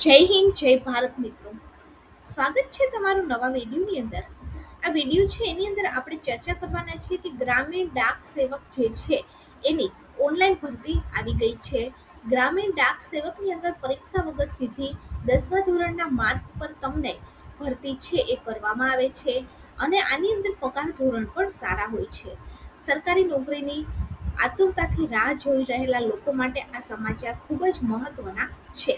જય હિન્દ, જય ભારત મિત્રો. સ્વાગત છે તમારું નવા વિડીયોની અંદર. આ વિડીયો છે એની અંદર આપણે ચર્ચા કરવાના છીએ કે ગ્રામીણ ડાક સેવક જે છે એની ઓનલાઈન ભરતી આવી ગઈ છે. ગ્રામીણ ડાક સેવકની અંદર પરીક્ષા વગર સીધી 10મા ધોરણના માર્ક પર તમને ભરતી છે એ કરવામાં આવે છે અને આની અંદર પગાર ધોરણ પણ સારા હોય છે. સરકારી નોકરીની આતુરતાથી રાહ જોઈ રહેલા લોકો માટે આ સમાચાર ખૂબ જ મહત્વના છે.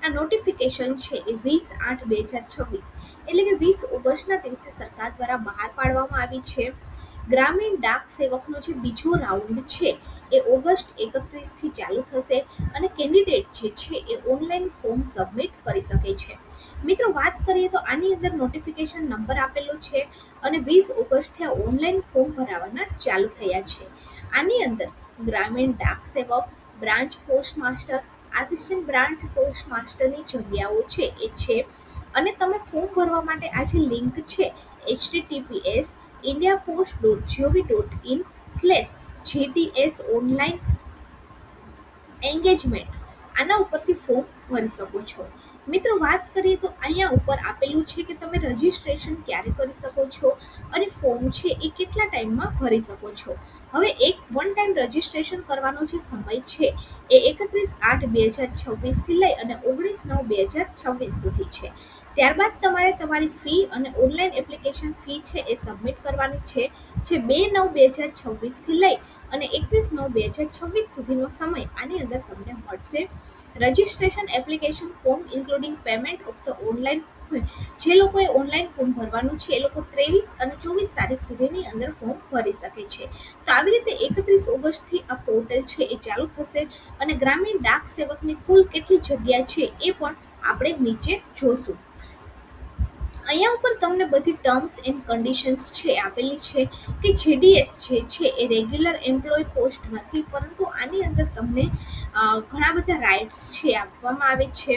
આ નોટિફિકેશન છે એ 20/8/2026 એટલે કે 20 ઓગસ્ટના દિવસે સરકાર દ્વારા બહાર પાડવામાં આવી છે. ગ્રામીણ ડાક સેવકનો જે બીજો રાઉન્ડ છે એ ઓગસ્ટ 31થી ચાલુ થશે અને કેન્ડિડેટ જે છે એ ઓનલાઈન ફોર્મ સબમિટ કરી શકે છે. મિત્રો, વાત કરીએ તો આની અંદર નોટિફિકેશન નંબર આપેલો છે અને 20 ઓગસ્ટથી આ ઓનલાઈન ફોર્મ ભરાવાના ચાલુ થયા છે. આની અંદર ગ્રામીણ ડાક સેવક, branch post master, assistant branch post માસ્ટરની જગ્યાઓ છે એ છે અને તમે ફોર્મ ભરવા માટે આ જે લિંક છે https://indiapost.gov.in/gds ઓનલાઈન એન્ગેજમેન્ટ આના ઉપરથી ફોર્મ ભરી શકો છો. મિત્રો, વાત કરીએ તો અહીંયા ઉપર આપેલું છે કે તમે રજિસ્ટ્રેશન ક્યારે કરી શકો છો અને ફોર્મ છે એ કેટલા ટાઈમમાં ભરી શકો છો. હવે વન ટાઈમ રજિસ્ટ્રેશન કરવાનો જે સમય છે એ 31/8/2026થી લઈ અને 19/9/2026 સુધી છે. ત્યારબાદ તમારે તમારી ફી અને ઓનલાઈન એપ્લિકેશન ફી છે એ સબમિટ કરવાની છે. જે 2/9/2026થી લઈ અને 21/9/2026 સુધીનો સમય આની અંદર તમને મળશે. Registration application form including payment of the online, જે લોકોએ ઓનલાઈન ફોર્મ ભરવાનું છે એ લોકો 23 અને 24 તારીખ સુધીની અંદર ફોર્મ ભરી શકે છે. તો આવી રીતે 31 ઓગસ્ટથી આ પોર્ટલ છે એ ચાલુ થશે અને ગ્રામીણ ડાક સેવકની કુલ કેટલી જગ્યા છે એ પણ આપણે નીચે જોશું. અહીંયા ઉપર તમને બધી ટર્મ્સ એન્ડ કન્ડિશન્સ છે આપેલી છે કે જેડીએસ જે છે એ રેગ્યુલર એમ્પ્લોય પોસ્ટ નથી, પરંતુ આની અંદર તમને ઘણા બધા રાઇટ્સ છે આપવામાં આવે છે.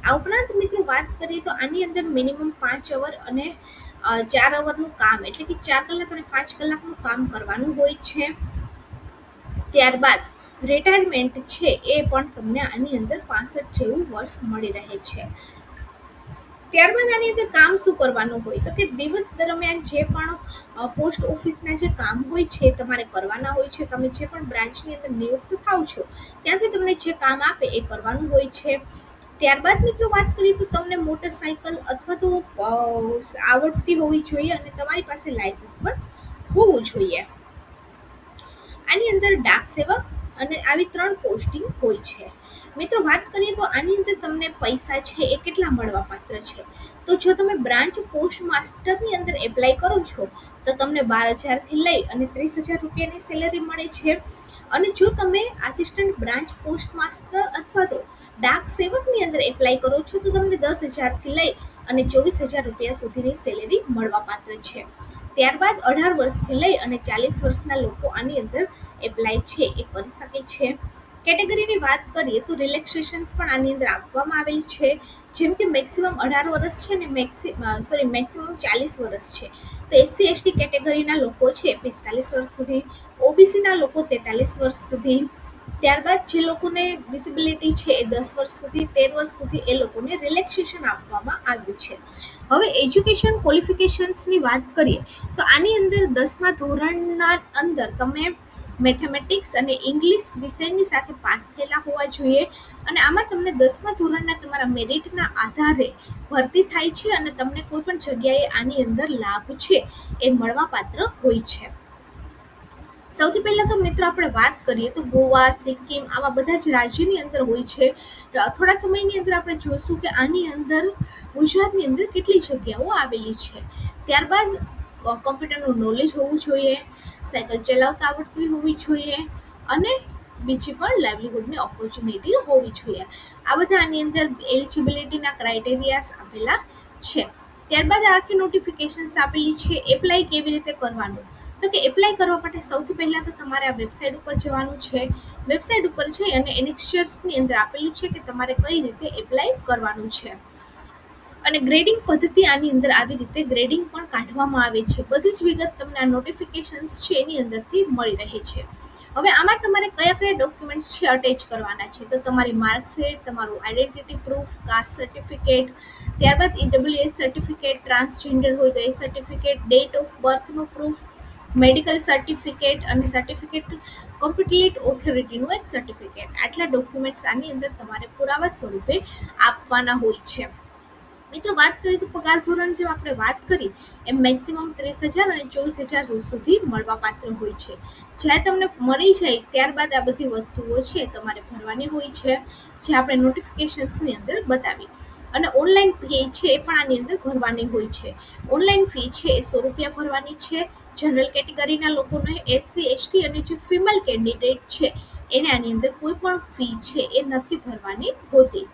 આ ઉપરાંત મિત્રો, વાત કરીએ તો આની અંદર મિનિમમ 5 અવર અને 4 અવરનું કામ, એટલે કે 4 કલાક અને 5 કલાકનું કામ કરવાનું હોય છે. ત્યારબાદ રિટાયરમેન્ટ છે એ પણ તમને આની અંદર 65 જેવું વર્ષ મળી રહે છે. ત્યારબાદ આની અંદર કામ શું કરવાનું હોય તો કે દિવસ દરમિયાન જે પણ પોસ્ટ ઓફિસના જે કામ હોય છે તમારે કરવાના હોય છે. તમે જે પણ બ્રાન્ચની અંદર નિયુક્ત થાવ છો ત્યાંથી તમને જે કામ આપે એ કરવાનું હોય છે. ત્યારબાદ મિત્રો, વાત કરીએ તો તમને મોટરસાઇકલ અથવા તો આવડતી હોવી જોઈએ અને તમારી પાસે લાયસન્સ પણ હોવું જોઈએ. આની અંદર ડાક સેવક અને આવી 3 પોસ્ટિંગ હોય છે. મિત્રો, વાત કરીએ તો આની અંદર તમને પૈસા છે એ કેટલા મળવા પાત્ર છે. તો જો તમે બ્રાન્ચ પોસ્ટ માસ્ટરની અંદર એપ્લાય કરો છો તો તમને 12,000થી લઈ અને 30,000 રૂપિયાની સેલેરી મળે છે. અને જો તમે આસિસ્ટન્ટ બ્રાન્ચ પોસ્ટ માસ્ટર અથવા તો ડાક સેવકની અંદર એપ્લાય કરો છો તો તમને 10,000થી લઈ અને 24,000 રૂપિયા સુધીની સેલેરી મળવા પાત્ર છે. ત્યારબાદ 18 વર્ષથી લઈ અને 40 વર્ષના લોકો આની અંદર એપ્લાય છે એ કરી શકે છે. કેટેગરીની વાત કરીએ તો રિલેક્સેશન્સ પણ આની અંદર આપવામાં આવેલી છે. જેમ કે મેક્સિમમ 18 વર્ષ છે ને મેક્સિમમ 40 વર્ષ છે. તો SC/ST કેટેગરીના લોકો છે 45 વર્ષ સુધી, ઓબીસીના લોકો 43 વર્ષ સુધી, ત્યારબાદ જે લોકોને ડિસેબિલિટી છે એ 10 વર્ષ સુધી, 13 વર્ષ સુધી એ લોકોને રિલેક્સેશન આપવામાં આવ્યું છે. હવે એજ્યુકેશન ક્વોલિફિકેશન્સની વાત કરીએ તો આની અંદર 10મા ધોરણના અંદર તમે મેથેમેટિક્સ અને ઇંગ્લિશ વિષયની સાથે પાસ થયેલા હોવા જોઈએ અને આમાં તમને 10મા ધોરણના તમારા મેરિટના આધારે ભરતી થાય છે અને તમને કોઈ પણ જગ્યાએ આની અંદર લાભ છે એ મળવાપાત્ર હોય છે. સૌથી પહેલાં તો મિત્રો આપણે વાત કરીએ તો ગોવા, સિક્કિમ આવા બધા જ રાજ્યની અંદર હોય છે. થોડા સમયની અંદર આપણે જોઈશું કે આની અંદર ગુજરાતની અંદર કેટલી જગ્યાઓ આવેલી છે. ત્યારબાદ કમ્પ્યુટરનું નોલેજ હોવું જોઈએ, સાયકલ ચલાવતા આવડતી હોવી જોઈએ અને બીજી પણ લાઇવલીહુડની ઓપોર્ચ્યુનિટી હોવી જોઈએ. આ બધા આની અંદર એલિજિબિલિટીના ક્રાઇટેરિયાસ આપેલા છે. ત્યારબાદ આખી નોટિફિકેશન્સ આપેલી છે. એપ્લાય કેવી રીતે કરવાનું તો કે એપ્લાય કરવા માટે સૌથી પહેલાં તો તમારે આ વેબસાઇટ ઉપર જવાનું છે. વેબસાઇટ ઉપર જઈ અને એનેક્સચર્સની અંદર આપેલું છે કે તમારે કઈ રીતે એપ્લાય કરવાનું છે અને ગ્રેડિંગ પદ્ધતિ આની અંદર આવી રીતે ગ્રેડિંગ પણ કાઢવામાં આવે છે. બધી જ વિગત તમને આ નોટિફિકેશન્સ છે એની અંદરથી મળી રહે છે. હવે આમાં તમારે કયા કયા ડોક્યુમેન્ટ્સ છે અટેચ કરવાના છે, તો તમારી માર્કશીટ, તમારું આઈડેન્ટિટી પ્રૂફ, કાસ્ટ સર્ટિફિકેટ, ત્યારબાદ ઈડબ્લ્યુએસ સર્ટિફિકેટ, ટ્રાન્સજેન્ડર હોય તો એ સર્ટિફિકેટ, ડેટ ઓફ બર્થનું પ્રૂફ, મેડિકલ સર્ટિફિકેટ અને સર્ટિફિકેટ કમ્પ્લીટ ઓથોરિટીનું એક સર્ટિફિકેટ. આટલા ડોક્યુમેન્ટ્સ આની અંદર તમારે પુરાવા સ્વરૂપે આપવાના હોય છે. મિત્રો વાત કરીએ તો પગાર ધોરણ જેમ આપણે વાત કરી એમ મેક્સિમમ 30,000 અને 24,000 સુધી મળવાપાત્ર હોય છે. જ્યારે તમને મળી જાય ત્યારબાદ આ બધી વસ્તુઓ છે તમારે ભરવાની હોય છે, જે આપણે નોટિફિકેશન્સની અંદર બતાવી. અને ઓનલાઈન ફી છે એ પણ આની અંદર ભરવાની હોય છે. ઓનલાઈન ફી છે એ 100 રૂપિયા ભરવાની છે. જનરલ કેટેગરીના લોકોને, એસસી એસટી અને જે ફિમેલ કેન્ડિડેટ છે એને આની અંદર કોઈ પણ ફી છે એ નથી ભરવાની હોતી.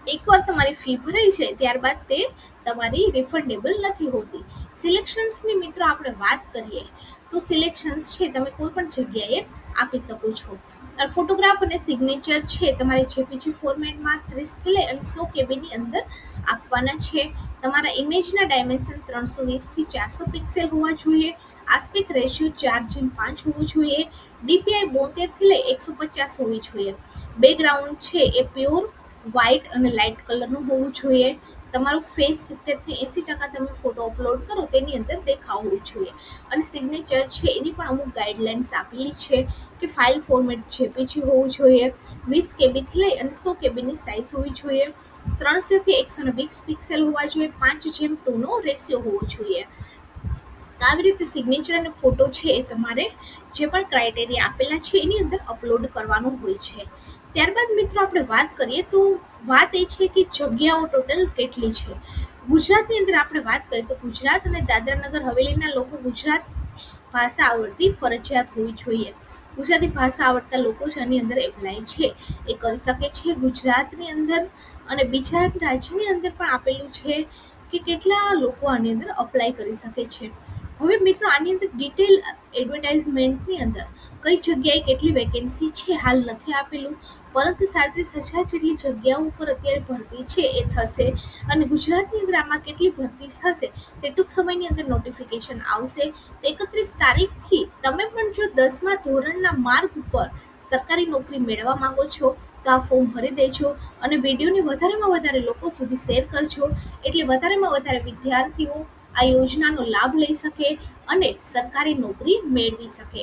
એકવાર તમારી ફી ભરાઈ છે ત્યારબાદ તે તમારી રિફંડેબલ નથી હોતી. સિલેક્શન્સની મિત્રો આપણે વાત કરીએ તો સિલેક્શન્સ છે તમે કોઈ પણ જગ્યાએ આપી શકો છો. ફોટોગ્રાફ અને સિગ્નેચર છે તમારે જેપીજી ફોર્મેટમાં 30 થી લઈ અને 100 કેબીની અંદર આપવાના છે. તમારા ઇમેજના ડાયમેન્શન 320 થી 400 પિક્સેલ હોવા જોઈએ. આસ્પેક્ટ રેશિયો 4:5 હોવું જોઈએ. ડીપીઆઈ 72 થી લઈ 150 હોવી જોઈએ. બેકગ્રાઉન્ડ છે એ પ્યોર વ્હાઇટ અને લાઇટ કલરનું હોવું જોઈએ. તમારું ફેસ 70 થી 80% તમે ફોટો અપલોડ કરો તેની અંદર દેખાવ હોવું જોઈએ. અને સિગ્નેચર છે એની પણ અમુક ગાઈડલાઇન્સ આપેલી છે કે ફાઇલ ફોર્મેટ જેપીજી હોવું જોઈએ. 20 કેબીથી લઈ અને 100 કેબીની સાઇઝ હોવી જોઈએ. 300 થી 120 પિક્સેલ હોવા જોઈએ. 5:2 રેશિયો હોવો જોઈએ. તો આવી રીતે સિગ્નેચર અને ફોટો છે એ તમારે જે પણ ક્રાઇટેરિયા આપેલા છે એની અંદર અપલોડ કરવાનું હોય છે. ત્યારબાદ મિત્રો આપણે વાત કરીએ તો વાત એ છે કે જગ્યાઓ ટોટલ કેટલી છે. ગુજરાતની અંદર આપણે વાત કરીએ તો ગુજરાત અને દાદરા નગર હવેલીના લોકો ગુજરાત ભાષા આવડતી ફરજિયાત હોવી જોઈએ. ગુજરાતી ભાષા આવડતા લોકો જ આની અંદર એપ્લાય છે એ કરી શકે છે ગુજરાતની અંદર. અને બીજા રાજ્યની અંદર પણ આપેલું છે કે કેટલા લોકો આની અંદર અપ્લાય કરી શકે છે. હવે મિત્રો આની અંદર ડિટેલ એડવર્ટાઇઝમેન્ટની અંદર કઈ જગ્યાએ કેટલી વેકેન્સી છે હાલ નથી આપેલું, પરંતુ 37,000 જેટલી જગ્યાઓ ઉપર અત્યારે ભરતી છે એ થશે. અને ગુજરાતની અંદર આમાં કેટલી ભરતી થશે તે ટૂંક સમયની અંદર નોટિફિકેશન આવશે. તો 31 તારીખથી તમે પણ જો 10મા ધોરણના માર્ગ ઉપર સરકારી નોકરી મેળવવા માંગો છો તો આ ફોર્મ ભરી દેજો અને વિડીયોને વધારેમાં વધારે લોકો સુધી શેર કરજો, એટલે વધારેમાં વધારે વિદ્યાર્થીઓ આ યોજનાનો લાભ લઈ શકે અને સરકારી નોકરી મેળવી શકે.